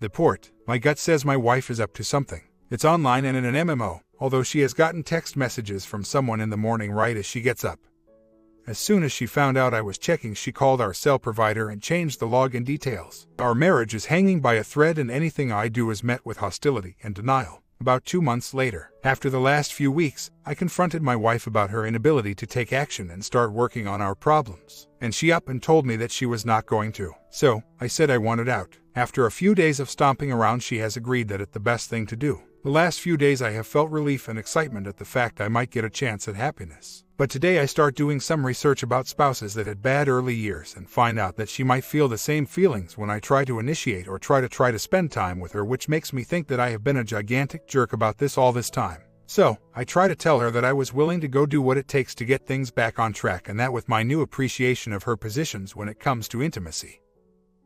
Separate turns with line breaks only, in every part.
The port. My gut says my wife is up to something. It's online and in an MMO, although she has gotten text messages from someone in the morning right as she gets up. As soon as she found out I was checking, she called our cell provider and changed the login details. Our marriage is hanging by a thread and anything I do is met with hostility and denial. About 2 months later, after the last few weeks, I confronted my wife about her inability to take action and start working on our problems. And she up and told me that she was not going to. So, I said I wanted out. After a few days of stomping around, she has agreed that it's the best thing to do. The last few days I have felt relief and excitement at the fact I might get a chance at happiness. But today I start doing some research about spouses that had bad early years and find out that she might feel the same feelings when I try to initiate or try to spend time with her, which makes me think that I have been a gigantic jerk about this all this time. So, I try to tell her that I was willing to go do what it takes to get things back on track, and that with my new appreciation of her positions when it comes to intimacy,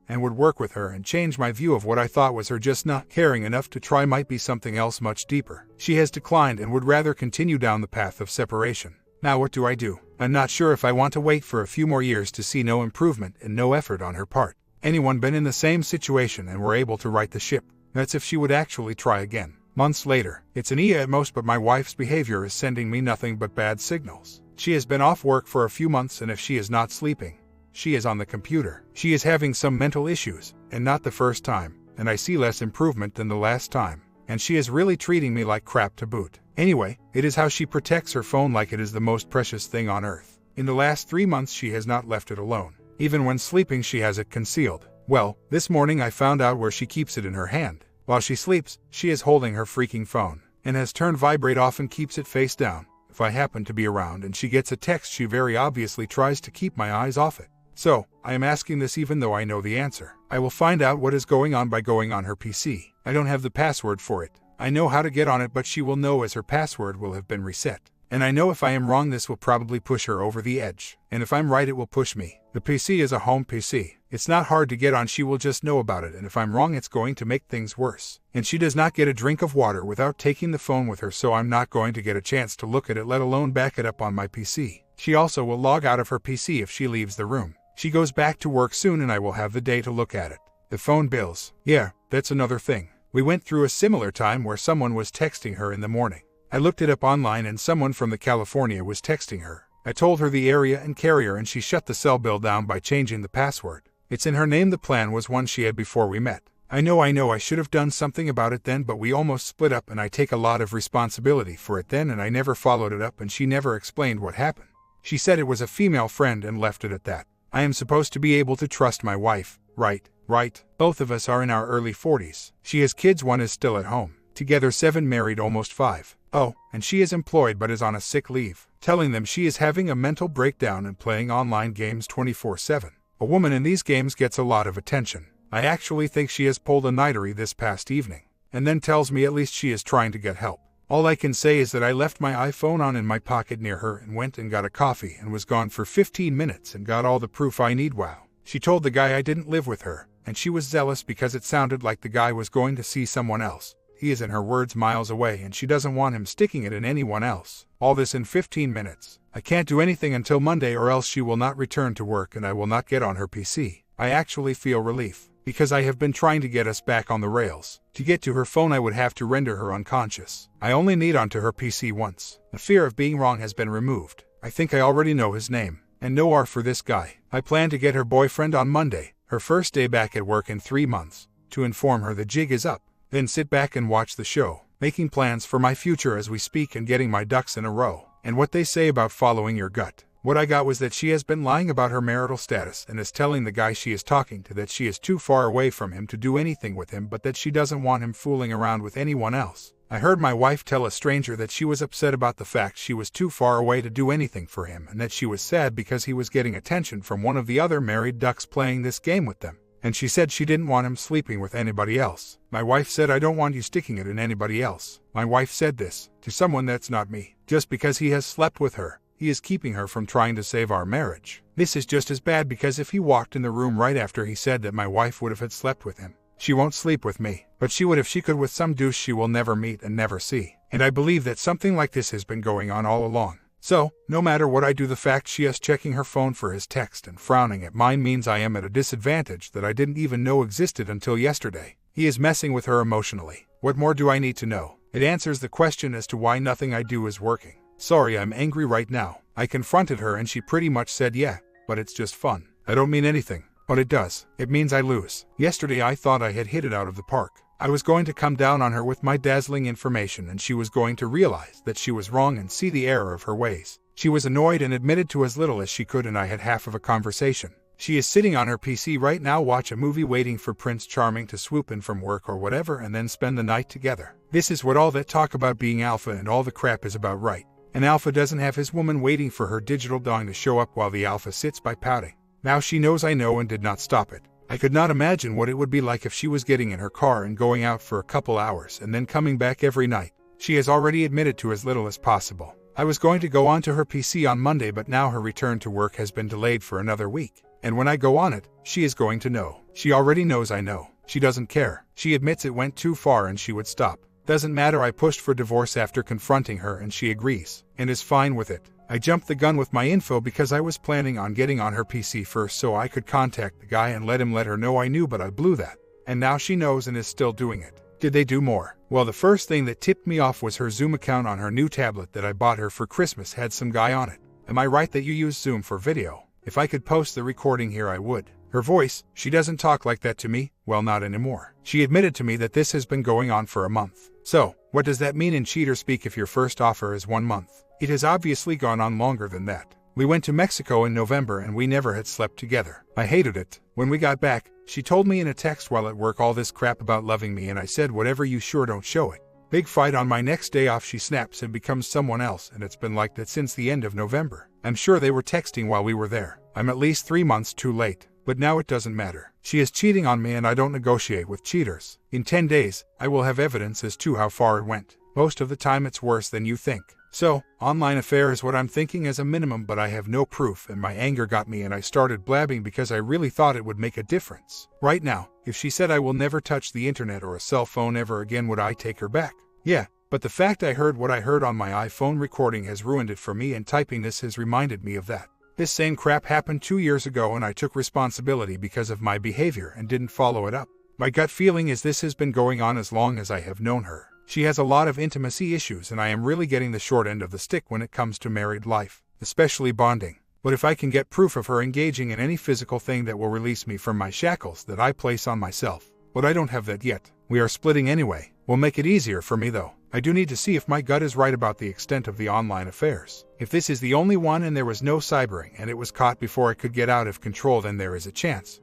and would work with her and change my view of what I thought was her just not caring enough to try might be something else much deeper. She has declined and would rather continue down the path of separation. Now what do I do? I'm not sure if I want to wait for a few more years to see no improvement and no effort on her part. Anyone been in the same situation and were able to right the ship? That's if she would actually try again. Months later, it's an at most, but my wife's behavior is sending me nothing but bad signals. She has been off work for a few months, and if she is not sleeping, she is on the computer. She is having some mental issues, and not the first time, and I see less improvement than the last time. And she is really treating me like crap to boot. Anyway, it is how she protects her phone like it is the most precious thing on earth. In the last 3 months she has not left it alone. Even when sleeping she has it concealed. Well, this morning I found out where she keeps it in her hand. While she sleeps, she is holding her freaking phone, and has turned vibrate off and keeps it face down. If I happen to be around and she gets a text, she very obviously tries to keep my eyes off it. So, I am asking this even though I know the answer. I will find out what is going on by going on her PC. I don't have the password for it. I know how to get on it, but she will know as her password will have been reset. And I know if I am wrong this will probably push her over the edge. And if I'm right it will push me. The PC is a home PC. It's not hard to get on, she will just know about it, and if I'm wrong it's going to make things worse. And she does not get a drink of water without taking the phone with her, so I'm not going to get a chance to look at it, let alone back it up on my PC. She also will log out of her PC if she leaves the room. She goes back to work soon and I will have the day to look at it. The phone bills. Yeah, that's another thing. We went through a similar time where someone was texting her in the morning. I looked it up online and someone from the California was texting her. I told her the area and carrier and she shut the cell bill down by changing the password. It's in her name. The plan was one she had before we met. I know I should have done something about it then, but we almost split up and I take a lot of responsibility for it then, and I never followed it up and she never explained what happened. She said it was a female friend and left it at that. I am supposed to be able to trust my wife, right? Right. Both of us are in our early 40s. She has kids, one is still at home. Together 7, married almost 5. Oh, and she is employed but is on a sick leave. Telling them she is having a mental breakdown and playing online games 24/7. A woman in these games gets a lot of attention. I actually think she has pulled a nightery this past evening. And then tells me at least she is trying to get help. All I can say is that I left my iPhone on in my pocket near her and went and got a coffee and was gone for 15 minutes and got all the proof I need. Wow. She told the guy I didn't live with her, and she was zealous because it sounded like the guy was going to see someone else. He is, in her words, miles away and she doesn't want him sticking it in anyone else. All this in 15 minutes. I can't do anything until Monday or else she will not return to work and I will not get on her PC. I actually feel relief, because I have been trying to get us back on the rails. To get to her phone I would have to render her unconscious. I only need onto her PC once. The fear of being wrong has been removed. I think I already know his name, and no R for this guy. I plan to get her boyfriend on Monday, her first day back at work in 3 months, to inform her the jig is up. Then sit back and watch the show, making plans for my future as we speak and getting my ducks in a row. And what they say about following your gut. What I got was that she has been lying about her marital status and is telling the guy she is talking to that she is too far away from him to do anything with him, but that she doesn't want him fooling around with anyone else. I heard my wife tell a stranger that she was upset about the fact she was too far away to do anything for him, and that she was sad because he was getting attention from one of the other married ducks playing this game with them. And she said she didn't want him sleeping with anybody else. My wife said, I don't want you sticking it in anybody else. My wife said this to someone that's not me. Just because he has slept with her, he is keeping her from trying to save our marriage. This is just as bad, because if he walked in the room right after he said that my wife would have had slept with him. She won't sleep with me, but she would if she could with some douche she will never meet and never see. And I believe that something like this has been going on all along. So, no matter what I do, the fact she is checking her phone for his text and frowning at mine means I am at a disadvantage that I didn't even know existed until yesterday. He is messing with her emotionally. What more do I need to know? It answers the question as to why nothing I do is working. Sorry, I'm angry right now. I confronted her and she pretty much said yeah, but it's just fun. I don't mean anything. But it does. It means I lose. Yesterday I thought I had hit it out of the park. I was going to come down on her with my dazzling information and she was going to realize that she was wrong and see the error of her ways. She was annoyed and admitted to as little as she could and I had half of a conversation. She is sitting on her PC right now, watch a movie waiting for Prince Charming to swoop in from work or whatever and then spend the night together. This is what all that talk about being alpha and all the crap is about, right? An alpha doesn't have his woman waiting for her digital dong to show up while the alpha sits by pouting. Now she knows I know and did not stop it. I could not imagine what it would be like if she was getting in her car and going out for a couple hours and then coming back every night. She has already admitted to as little as possible. I was going to go onto her PC on Monday, but now her return to work has been delayed for another week. And when I go on it, she is going to know. She already knows I know. She doesn't care. She admits it went too far and she would stop. Doesn't matter, I pushed for divorce after confronting her and she agrees, and is fine with it. I jumped the gun with my info because I was planning on getting on her PC first so I could contact the guy and let her know I knew, but I blew that. And now she knows and is still doing it. Did they do more? Well, the first thing that tipped me off was her Zoom account on her new tablet that I bought her for Christmas had some guy on it. Am I right that you use Zoom for video? If I could post the recording here, I would. Her voice, she doesn't talk like that to me, well, not anymore. She admitted to me that this has been going on for a month. So, what does that mean in cheater speak if your first offer is 1 month? It has obviously gone on longer than that. We went to Mexico in November and we never had slept together. I hated it. When we got back, she told me in a text while at work all this crap about loving me and I said whatever, you sure don't show it. Big fight. On my next day off she snaps and becomes someone else, and it's been like that since the end of November. I'm sure they were texting while we were there. I'm at least 3 months too late. But now it doesn't matter. She is cheating on me and I don't negotiate with cheaters. In 10 days, I will have evidence as to how far it went. Most of the time it's worse than you think. So, online affair is what I'm thinking as a minimum, but I have no proof and my anger got me and I started blabbing because I really thought it would make a difference. Right now, if she said I will never touch the internet or a cell phone ever again, would I take her back? Yeah, but the fact I heard what I heard on my iPhone recording has ruined it for me, and typing this has reminded me of that. This same crap happened 2 years ago and I took responsibility because of my behavior and didn't follow it up. My gut feeling is this has been going on as long as I have known her. She has a lot of intimacy issues and I am really getting the short end of the stick when it comes to married life, especially bonding. But if I can get proof of her engaging in any physical thing that will release me from my shackles that I place on myself, but I don't have that yet. We are splitting anyway. Will make it easier for me though. I do need to see if my gut is right about the extent of the online affairs. If this is the only one and there was no cybering and it was caught before I could get out of control, then there is a chance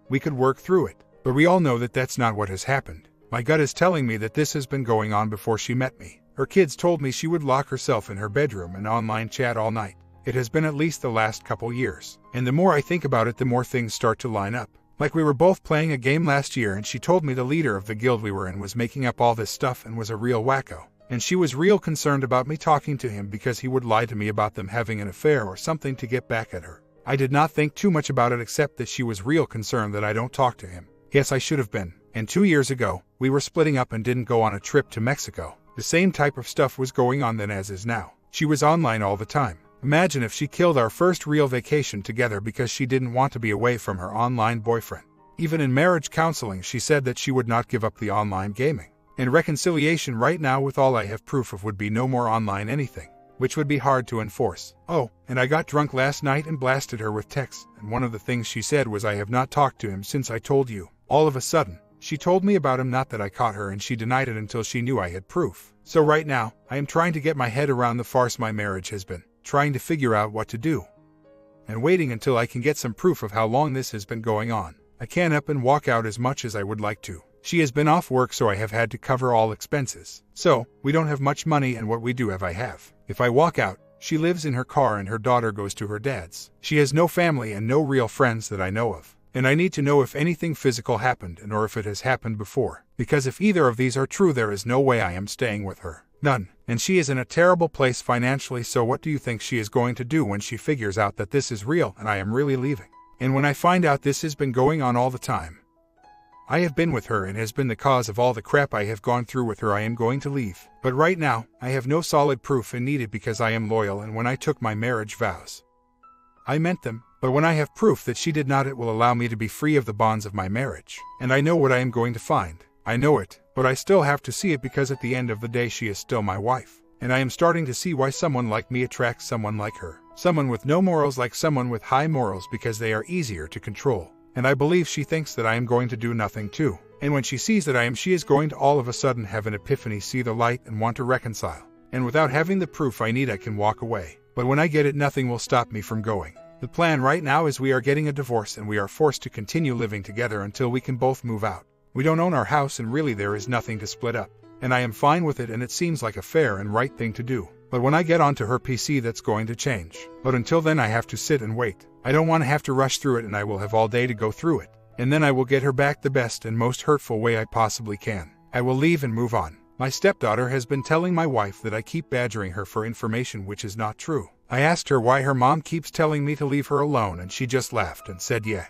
we could work through it. But we all know that that's not what has happened. My gut is telling me that this has been going on before she met me. Her kids told me she would lock herself in her bedroom and online chat all night. It has been at least the last couple years. And the more I think about it, the more things start to line up. Like we were both playing a game last year and she told me the leader of the guild we were in was making up all this stuff and was a real wacko. And she was real concerned about me talking to him because he would lie to me about them having an affair or something to get back at her. I did not think too much about it except that she was real concerned that I don't talk to him. Yes, I should have been. And 2 years ago, we were splitting up and didn't go on a trip to Mexico. The same type of stuff was going on then as is now. She was online all the time. Imagine if she killed our first real vacation together because she didn't want to be away from her online boyfriend. Even in marriage counseling, she said that she would not give up the online gaming. And reconciliation right now with all I have proof of would be no more online anything, which would be hard to enforce. Oh, and I got drunk last night and blasted her with texts, and one of the things she said was, I have not talked to him since I told you. All of a sudden, she told me about him, not that I caught her, and she denied it until she knew I had proof. So right now, I am trying to get my head around the farce my marriage has been, trying to figure out what to do, and waiting until I can get some proof of how long this has been going on. I can't up and walk out as much as I would like to. She has been off work, so I have had to cover all expenses. So, we don't have much money, and what we do have I have. If I walk out, she lives in her car and her daughter goes to her dad's. She has no family and no real friends that I know of. And I need to know if anything physical happened and or if it has happened before. Because if either of these are true, there is no way I am staying with her. None. And she is in a terrible place financially, so what do you think she is going to do when she figures out that this is real and I am really leaving? And when I find out this has been going on all the time, I have been with her and has been the cause of all the crap I have gone through with her, I am going to leave. But right now, I have no solid proof and need it because I am loyal, and when I took my marriage vows, I meant them, but when I have proof that she did not, it will allow me to be free of the bonds of my marriage. And I know what I am going to find. I know it, but I still have to see it because at the end of the day she is still my wife. And I am starting to see why someone like me attracts someone like her. Someone with no morals like someone with high morals, because they are easier to control. And I believe she thinks that I am going to do nothing too. And when she sees that I am, she is going to all of a sudden have an epiphany, see the light, and want to reconcile. And without having the proof I need, I can walk away. But when I get it, nothing will stop me from going. The plan right now is we are getting a divorce and we are forced to continue living together until we can both move out. We don't own our house and really there is nothing to split up. And I am fine with it, and it seems like a fair and right thing to do. But when I get onto her PC, that's going to change. But until then I have to sit and wait. I don't want to have to rush through it, and I will have all day to go through it. And then I will get her back the best and most hurtful way I possibly can. I will leave and move on. My stepdaughter has been telling my wife that I keep badgering her for information, which is not true. I asked her why her mom keeps telling me to leave her alone, and she just laughed and said yeah.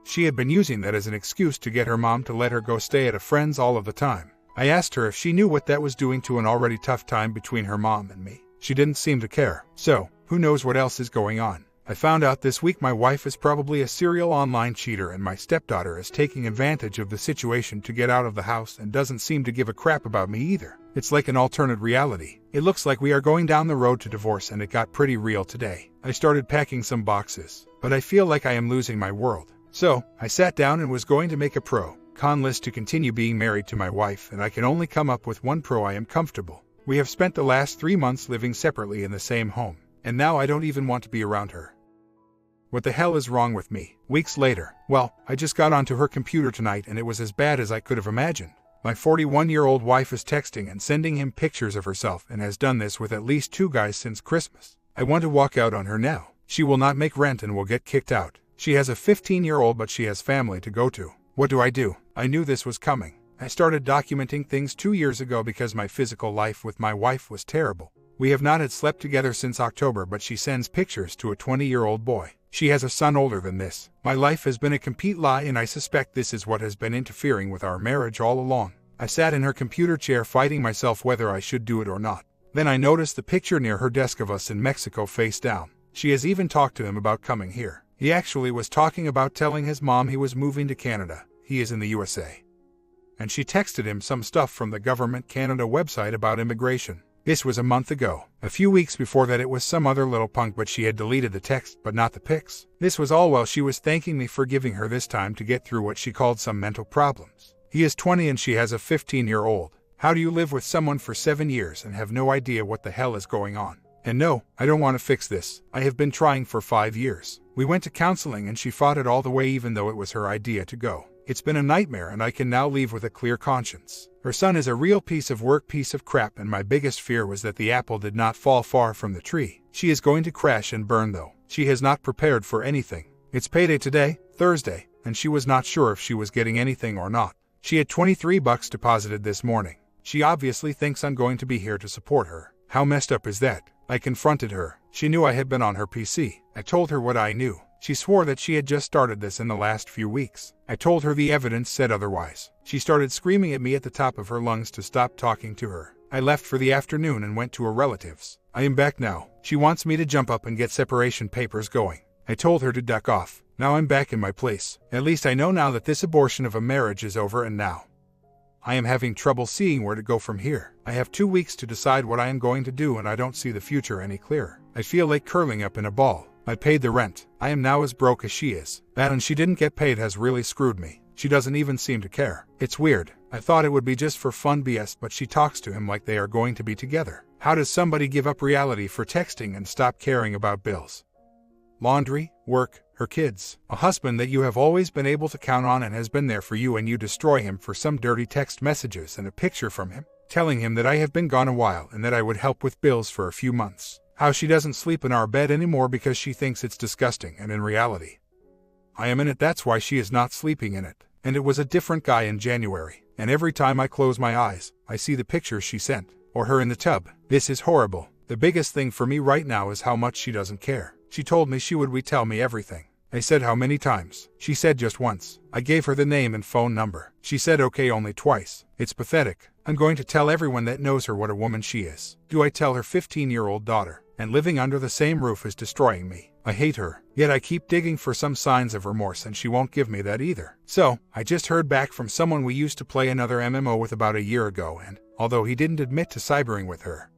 She had been using that as an excuse to get her mom to let her go stay at a friend's all of the time. I asked her if she knew what that was doing to an already tough time between her mom and me. She didn't seem to care. So, who knows what else is going on. I found out this week my wife is probably a serial online cheater, and my stepdaughter is taking advantage of the situation to get out of the house and doesn't seem to give a crap about me either. It's like an alternate reality. It looks like we are going down the road to divorce, and it got pretty real today. I started packing some boxes, but I feel like I am losing my world. So, I sat down and was going to make a pro-con list to continue being married to my wife, and I can only come up with one pro: I am comfortable. We have spent the last 3 months living separately in the same home, and now I don't even want to be around her. What the hell is wrong with me? Weeks later, well, I just got onto her computer tonight and it was as bad as I could have imagined. My 41-year-old wife is texting and sending him pictures of herself, and has done this with at least 2 guys since Christmas. I want to walk out on her now. She will not make rent and will get kicked out. She has a 15-year-old, but she has family to go to. What do? I knew this was coming. I started documenting things 2 years ago because my physical life with my wife was terrible. We have not had slept together since October, but she sends pictures to a 20-year-old boy. She has a son older than this. My life has been a complete lie, and I suspect this is what has been interfering with our marriage all along. I sat in her computer chair fighting myself whether I should do it or not. Then I noticed the picture near her desk of us in Mexico face down. She has even talked to him about coming here. He actually was talking about telling his mom he was moving to Canada. He is in the USA. And she texted him some stuff from the Government Canada website about immigration. This was a month ago. A few weeks before that it was some other little punk, but she had deleted the text but not the pics. This was all while she was thanking me for giving her this time to get through what she called some mental problems. He is 20 and she has a 15-year-old. How do you live with someone for 7 years and have no idea what the hell is going on? And no, I don't want to fix this. I have been trying for 5 years. We went to counseling and she fought it all the way, even though it was her idea to go. It's been a nightmare, and I can now leave with a clear conscience. Her son is a real piece of work, piece of crap, and my biggest fear was that the apple did not fall far from the tree. She is going to crash and burn though. She has not prepared for anything. It's payday today, Thursday, and she was not sure if she was getting anything or not. She had $23 deposited this morning. She obviously thinks I'm going to be here to support her. How messed up is that? I confronted her. She knew I had been on her PC. I told her what I knew. She swore that she had just started this in the last few weeks. I told her the evidence said otherwise. She started screaming at me at the top of her lungs to stop talking to her. I left for the afternoon and went to her relatives. I am back now. She wants me to jump up and get separation papers going. I told her to duck off. Now I'm back in my place. At least I know now that this abortion of a marriage is over, and now I am having trouble seeing where to go from here. I have 2 weeks to decide what I am going to do, and I don't see the future any clearer. I feel like curling up in a ball. I paid the rent. I am now as broke as she is. That and she didn't get paid has really screwed me. She doesn't even seem to care. It's weird. I thought it would be just for fun BS, but she talks to him like they are going to be together. How does somebody give up reality for texting and stop caring about bills, laundry, work, her kids, a husband that you have always been able to count on and has been there for you, and you destroy him for some dirty text messages and a picture from him, telling him that I have been gone a while and that I would help with bills for a few months. How she doesn't sleep in our bed anymore because she thinks it's disgusting, and in reality, I am in it. That's why she is not sleeping in it. And it was a different guy in January, and every time I close my eyes, I see the pictures she sent, or her in the tub. This is horrible. The biggest thing for me right now is how much she doesn't care. She told me she would retell me everything. I said how many times? She said just once. I gave her the name and phone number. She said okay only twice. It's pathetic. I'm going to tell everyone that knows her what a woman she is. Do I tell her 15-year-old daughter? And living under the same roof is destroying me. I hate her, yet I keep digging for some signs of remorse and she won't give me that either. So, I just heard back from someone we used to play another MMO with about a year ago, and although he didn't admit to cybering with her,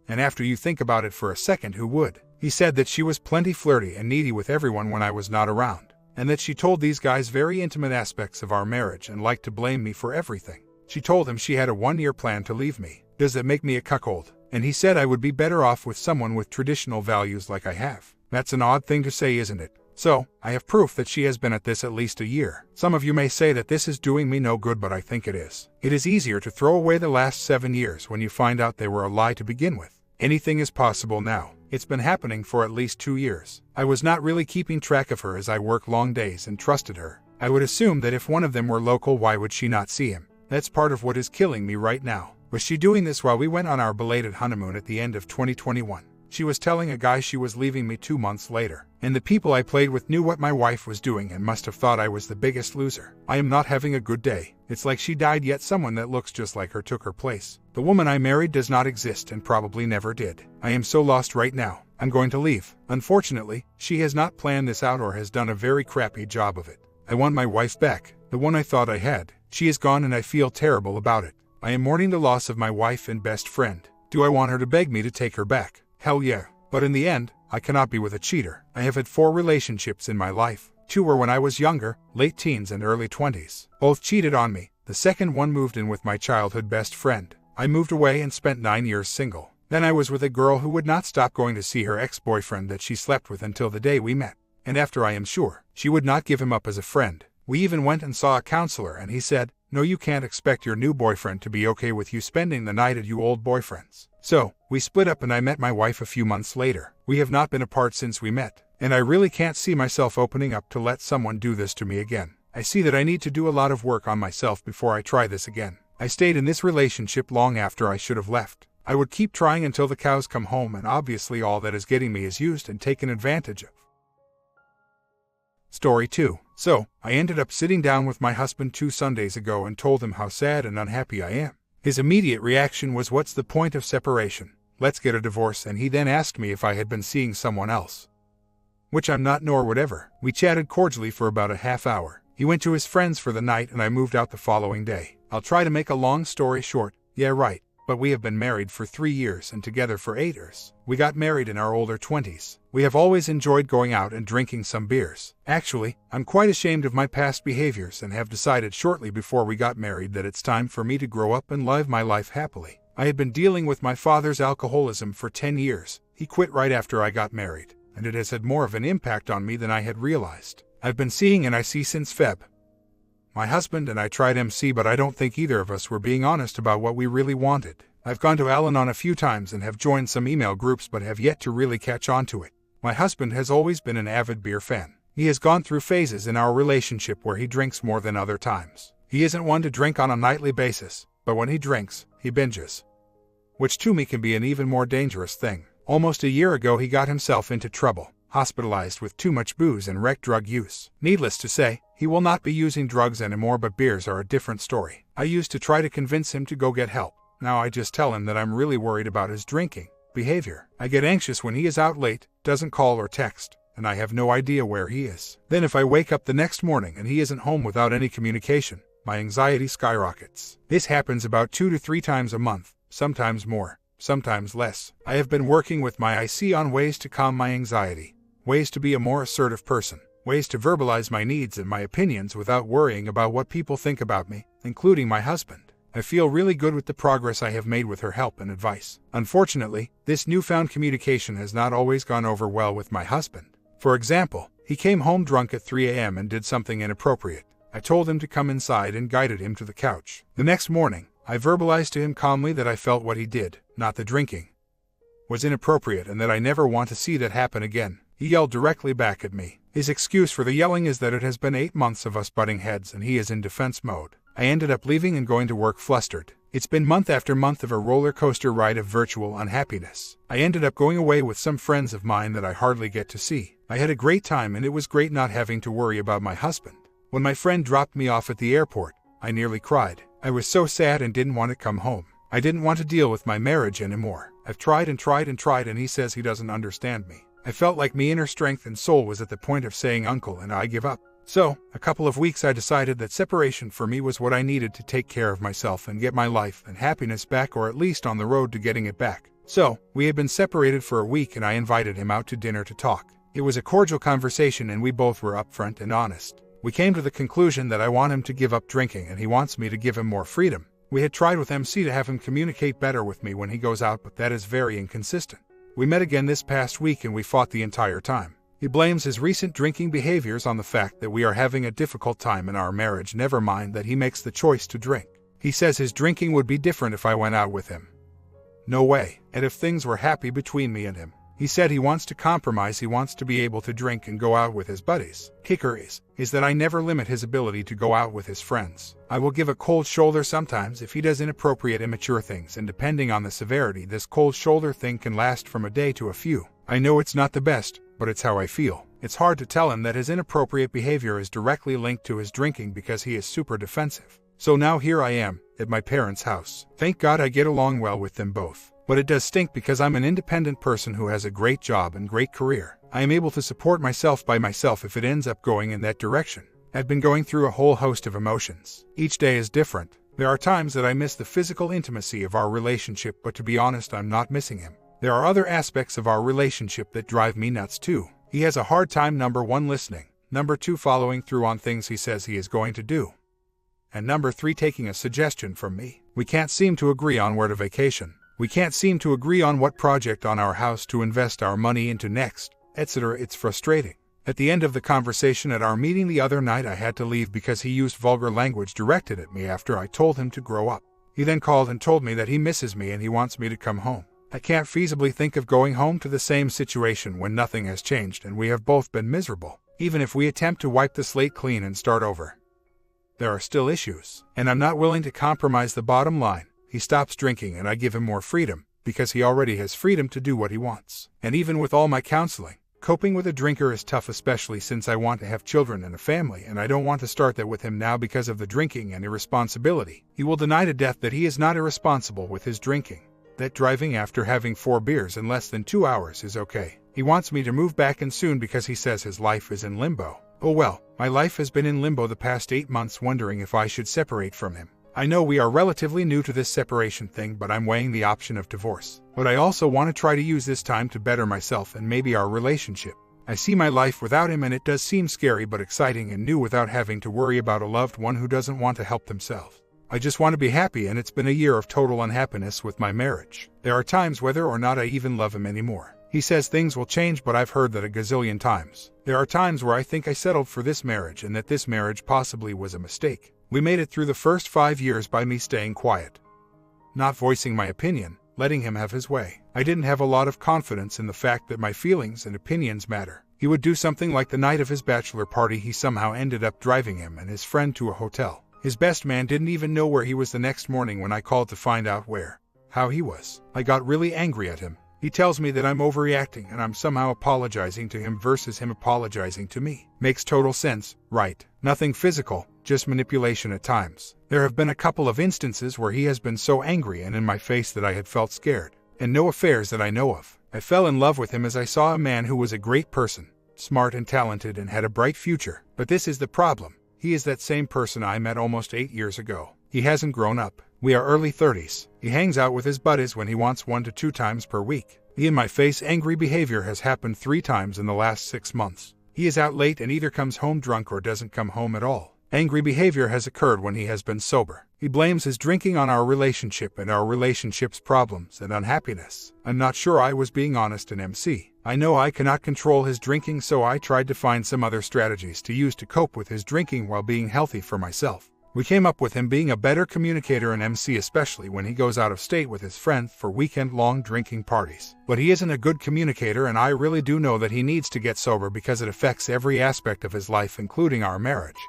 and after you think about it for a second, who would? He said that she was plenty flirty and needy with everyone when I was not around, and that she told these guys very intimate aspects of our marriage and liked to blame me for everything. She told him she had a 1-year plan to leave me. Does that make me a cuckold? And he said I would be better off with someone with traditional values like I have. That's an odd thing to say, isn't it? So, I have proof that she has been at this at least a year. Some of you may say that this is doing me no good, but I think it is. It is easier to throw away the last 7 years when you find out they were a lie to begin with. Anything is possible now. It's been happening for at least 2 years. I was not really keeping track of her as I work long days and trusted her. I would assume that if one of them were local, why would she not see him? That's part of what is killing me right now. Was she doing this while we went on our belated honeymoon at the end of 2021? She was telling a guy she was leaving me 2 months later, and the people I played with knew what my wife was doing and must have thought I was the biggest loser. I am not having a good day. It's like she died, yet someone that looks just like her took her place. The woman I married does not exist and probably never did. I am so lost right now. I'm going to leave. Unfortunately, she has not planned this out or has done a very crappy job of it. I want my wife back, the one I thought I had. She is gone and I feel terrible about it. I am mourning the loss of my wife and best friend. Do I want her to beg me to take her back? Hell yeah. But in the end, I cannot be with a cheater. I have had 4 relationships in my life. 2 were when I was younger, late teens and early 20s. Both cheated on me. The second one moved in with my childhood best friend. I moved away and spent 9 years single. Then I was with a girl who would not stop going to see her ex-boyfriend that she slept with until the day we met. And after, I am sure, she would not give him up as a friend. We even went and saw a counselor and he said, "No, you can't expect your new boyfriend to be okay with you spending the night at you old boyfriends." So, we split up and I met my wife a few months later. We have not been apart since we met, and I really can't see myself opening up to let someone do this to me again. I see that I need to do a lot of work on myself before I try this again. I stayed in this relationship long after I should have left. I would keep trying until the cows come home, and obviously all that is getting me is used and taken advantage of. Story 2. So, I ended up sitting down with my husband 2 Sundays ago and told him how sad and unhappy I am. His immediate reaction was, "What's the point of separation? Let's get a divorce," and he then asked me if I had been seeing someone else. Which I'm not, nor whatever. We chatted cordially for about a half hour. He went to his friends for the night and I moved out the following day. I'll try to make a long story short. Yeah, right. But we have been married for 3 years and together for 8 years. We got married in our older 20s. We have always enjoyed going out and drinking some beers. Actually, I'm quite ashamed of my past behaviors and have decided shortly before we got married that it's time for me to grow up and live my life happily. I had been dealing with my father's alcoholism for 10 years. He quit right after I got married, and it has had more of an impact on me than I had realized. I've been seeing an IC since Feb. My husband and I tried MC, but I don't think either of us were being honest about what we really wanted. I've gone to Al-Anon a few times and have joined some email groups but have yet to really catch on to it. My husband has always been an avid beer fan. He has gone through phases in our relationship where he drinks more than other times. He isn't one to drink on a nightly basis, but when he drinks, he binges. Which to me can be an even more dangerous thing. Almost a year ago he got himself into trouble, hospitalized with too much booze and wrecked drug use. Needless to say, he will not be using drugs anymore, but beers are a different story. I used to try to convince him to go get help. Now I just tell him that I'm really worried about his drinking behavior. I get anxious when he is out late, doesn't call or text, and I have no idea where he is. Then if I wake up the next morning and he isn't home without any communication, my anxiety skyrockets. This happens about 2 to 3 times a month, sometimes more, sometimes less. I have been working with my IC on ways to calm my anxiety, ways to be a more assertive person, ways to verbalize my needs and my opinions without worrying about what people think about me, including my husband. I feel really good with the progress I have made with her help and advice. Unfortunately, this newfound communication has not always gone over well with my husband. For example, he came home drunk at 3 a.m. and did something inappropriate. I told him to come inside and guided him to the couch. The next morning, I verbalized to him calmly that I felt what he did, not the drinking, was inappropriate and that I never want to see that happen again. He yelled directly back at me. His excuse for the yelling is that it has been 8 months of us butting heads and he is in defense mode. I ended up leaving and going to work flustered. It's been month after month of a roller coaster ride of virtual unhappiness. I ended up going away with some friends of mine that I hardly get to see. I had a great time and it was great not having to worry about my husband. When my friend dropped me off at the airport, I nearly cried. I was so sad and didn't want to come home. I didn't want to deal with my marriage anymore. I've tried and tried and tried and he says he doesn't understand me. I felt like my inner strength and soul was at the point of saying uncle and I give up. So, a couple of weeks I decided that separation for me was what I needed to take care of myself and get my life and happiness back, or at least on the road to getting it back. So, we had been separated for a week and I invited him out to dinner to talk. It was a cordial conversation and we both were upfront and honest. We came to the conclusion that I want him to give up drinking and he wants me to give him more freedom. We had tried with MC to have him communicate better with me when he goes out, but that is very inconsistent. We met again this past week and we fought the entire time. He blames his recent drinking behaviors on the fact that we are having a difficult time in our marriage, never mind that he makes the choice to drink. He says his drinking would be different if I went out with him. No way, and if things were happy between me and him. He said he wants to compromise, he wants to be able to drink and go out with his buddies. Kicker is that I never limit his ability to go out with his friends. I will give a cold shoulder sometimes if he does inappropriate, immature things, and depending on the severity, this cold shoulder thing can last from a day to a few. I know it's not the best, but it's how I feel. It's hard to tell him that his inappropriate behavior is directly linked to his drinking because he is super defensive. So now here I am, at my parents' house. Thank God I get along well with them both. But it does stink because I'm an independent person who has a great job and great career. I am able to support myself by myself if it ends up going in that direction. I've been going through a whole host of emotions. Each day is different. There are times that I miss the physical intimacy of our relationship, but to be honest, I'm not missing him. There are other aspects of our relationship that drive me nuts too. He has a hard time, number 1, listening. Number 2, following through on things he says he is going to do. And number 3, taking a suggestion from me. We can't seem to agree on where to vacation. We can't seem to agree on what project on our house to invest our money into next, etc. It's frustrating. At the end of the conversation at our meeting the other night, I had to leave because he used vulgar language directed at me after I told him to grow up. He then called and told me that he misses me and he wants me to come home. I can't feasibly think of going home to the same situation when nothing has changed and we have both been miserable. Even if we attempt to wipe the slate clean and start over, there are still issues, and I'm not willing to compromise the bottom line. He stops drinking and I give him more freedom, because he already has freedom to do what he wants. And even with all my counseling, coping with a drinker is tough, especially since I want to have children and a family, and I don't want to start that with him now because of the drinking and irresponsibility. He will deny to death that he is not irresponsible with his drinking, that driving after having 4 beers in less than 2 hours is okay. He wants me to move back in soon because he says his life is in limbo. Oh well, my life has been in limbo the past 8 months, wondering if I should separate from him. I know we are relatively new to this separation thing, but I'm weighing the option of divorce. But I also want to try to use this time to better myself and maybe our relationship. I see my life without him and it does seem scary but exciting and new without having to worry about a loved one who doesn't want to help themselves. I just want to be happy, and it's been a year of total unhappiness with my marriage. There are times whether or not I even love him anymore. He says things will change, but I've heard that a gazillion times. There are times where I think I settled for this marriage and that this marriage possibly was a mistake. We made it through the first 5 years by me staying quiet, not voicing my opinion, letting him have his way. I didn't have a lot of confidence in the fact that my feelings and opinions matter. He would do something like the night of his bachelor party, he somehow ended up driving him and his friend to a hotel. His best man didn't even know where he was the next morning when I called to find out how he was. I got really angry at him. He tells me that I'm overreacting and I'm somehow apologizing to him versus him apologizing to me. Makes total sense, right? Nothing physical, just manipulation at times. There have been a couple of instances where he has been so angry and in my face that I had felt scared. And no affairs that I know of. I fell in love with him as I saw a man who was a great person, smart and talented and had a bright future. But this is the problem. He is that same person I met almost 8 years ago. He hasn't grown up. We are early 30s. He hangs out with his buddies when he wants 1 to 2 times per week. The in-my-face angry behavior has happened 3 times in the last 6 months. He is out late and either comes home drunk or doesn't come home at all. Angry behavior has occurred when he has been sober. He blames his drinking on our relationship and our relationship's problems and unhappiness. I'm not sure I was being honest in MC. I know I cannot control his drinking, so I tried to find some other strategies to use to cope with his drinking while being healthy for myself. We came up with him being a better communicator in MC, especially when he goes out of state with his friends for weekend-long drinking parties. But he isn't a good communicator, and I really do know that he needs to get sober because it affects every aspect of his life, including our marriage.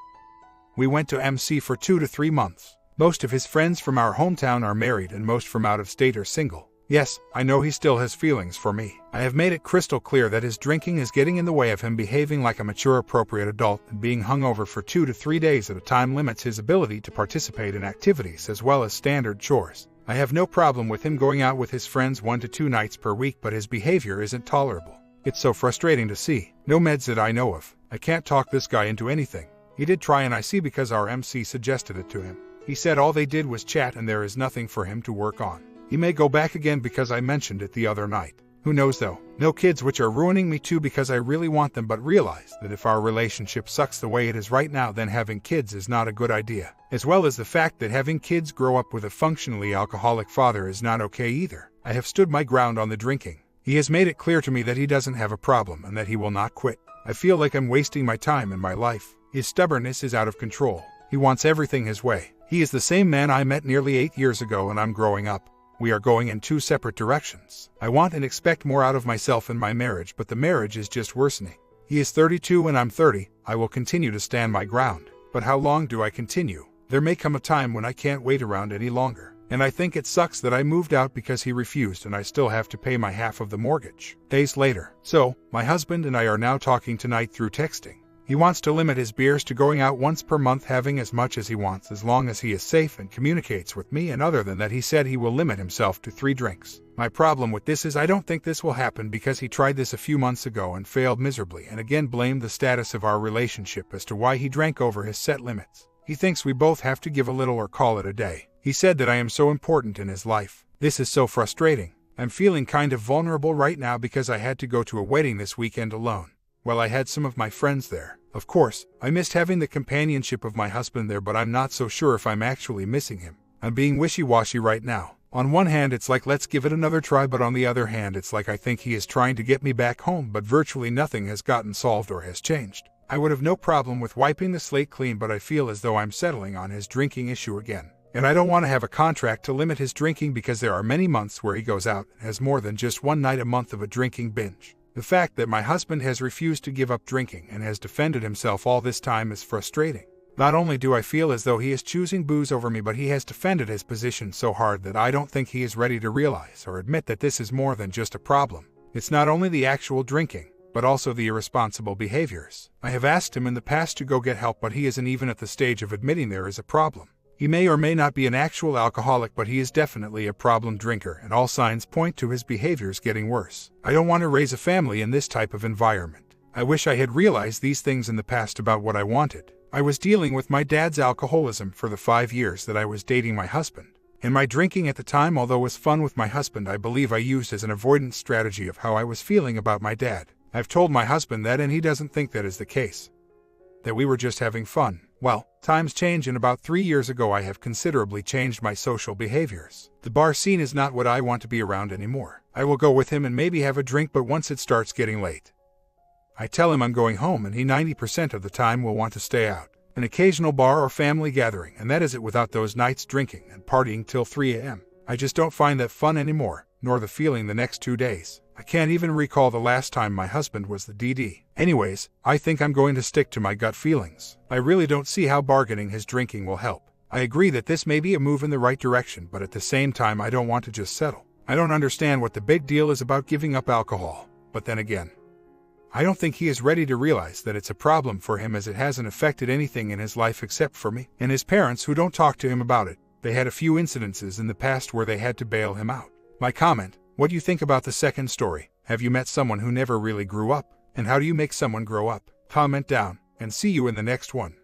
We went to MC for 2 to 3 months. Most of his friends from our hometown are married and most from out of state are single. Yes, I know he still has feelings for me. I have made it crystal clear that his drinking is getting in the way of him behaving like a mature, appropriate adult, and being hungover for 2 to 3 days at a time limits his ability to participate in activities as well as standard chores. I have no problem with him going out with his friends 1 to 2 nights per week, but his behavior isn't tolerable. It's so frustrating to see. No meds that I know of. I can't talk this guy into anything. He did try and I see because our MC suggested it to him. He said all they did was chat and there is nothing for him to work on. He may go back again because I mentioned it the other night. Who knows though? No kids, which are ruining me too because I really want them, but realize that if our relationship sucks the way it is right now, then having kids is not a good idea. As well as the fact that having kids grow up with a functionally alcoholic father is not okay either. I have stood my ground on the drinking. He has made it clear to me that he doesn't have a problem and that he will not quit. I feel like I'm wasting my time and my life. His stubbornness is out of control. He wants everything his way. He is the same man I met nearly 8 years ago and I'm growing up. We are going in two separate directions. I want and expect more out of myself in my marriage, but the marriage is just worsening. He is 32 and I'm 30. I will continue to stand my ground. But how long do I continue? There may come a time when I can't wait around any longer. And I think it sucks that I moved out because he refused and I still have to pay my half of the mortgage. Days later. So, my husband and I are now talking tonight through texting. He wants to limit his beers to going out once per month, having as much as he wants as long as he is safe and communicates with me, and other than that he said he will limit himself to 3 drinks. My problem with this is I don't think this will happen because he tried this a few months ago and failed miserably and again blamed the status of our relationship as to why he drank over his set limits. He thinks we both have to give a little or call it a day. He said that I am so important in his life. This is so frustrating. I'm feeling kind of vulnerable right now because I had to go to a wedding this weekend alone. Well, I had some of my friends there. Of course, I missed having the companionship of my husband there, but I'm not so sure if I'm actually missing him. I'm being wishy-washy right now. On one hand, it's like let's give it another try, but on the other hand, it's like I think he is trying to get me back home, but virtually nothing has gotten solved or has changed. I would have no problem with wiping the slate clean, but I feel as though I'm settling on his drinking issue again. And I don't want to have a contract to limit his drinking because there are many months where he goes out and has more than just one night a month of a drinking binge. The fact that my husband has refused to give up drinking and has defended himself all this time is frustrating. Not only do I feel as though he is choosing booze over me, but he has defended his position so hard that I don't think he is ready to realize or admit that this is more than just a problem. It's not only the actual drinking, but also the irresponsible behaviors. I have asked him in the past to go get help, but he isn't even at the stage of admitting there is a problem. He may or may not be an actual alcoholic, but he is definitely a problem drinker, and all signs point to his behaviors getting worse. I don't want to raise a family in this type of environment. I wish I had realized these things in the past about what I wanted. I was dealing with my dad's alcoholism for the 5 years that I was dating my husband. And my drinking at the time, although was fun with my husband, I believe I used as an avoidance strategy of how I was feeling about my dad. I've told my husband that, and he doesn't think that is the case. That we were just having fun. Well, times change, and about 3 years ago I have considerably changed my social behaviors. The bar scene is not what I want to be around anymore. I will go with him and maybe have a drink, but once it starts getting late, I tell him I'm going home, and he 90% of the time will want to stay out. An occasional bar or family gathering, and that is it without those nights drinking and partying till 3 a.m. I just don't find that fun anymore, nor the feeling the next 2 days. I can't even recall the last time my husband was the DD. Anyways, I think I'm going to stick to my gut feelings. I really don't see how bargaining his drinking will help. I agree that this may be a move in the right direction, but at the same time I don't want to just settle. I don't understand what the big deal is about giving up alcohol. But then again, I don't think he is ready to realize that it's a problem for him, as it hasn't affected anything in his life except for me and his parents, who don't talk to him about it. They had a few incidences in the past where they had to bail him out. My comment: what do you think about the second story? Have you met someone who never really grew up? And how do you make someone grow up? Comment down, and see you in the next one.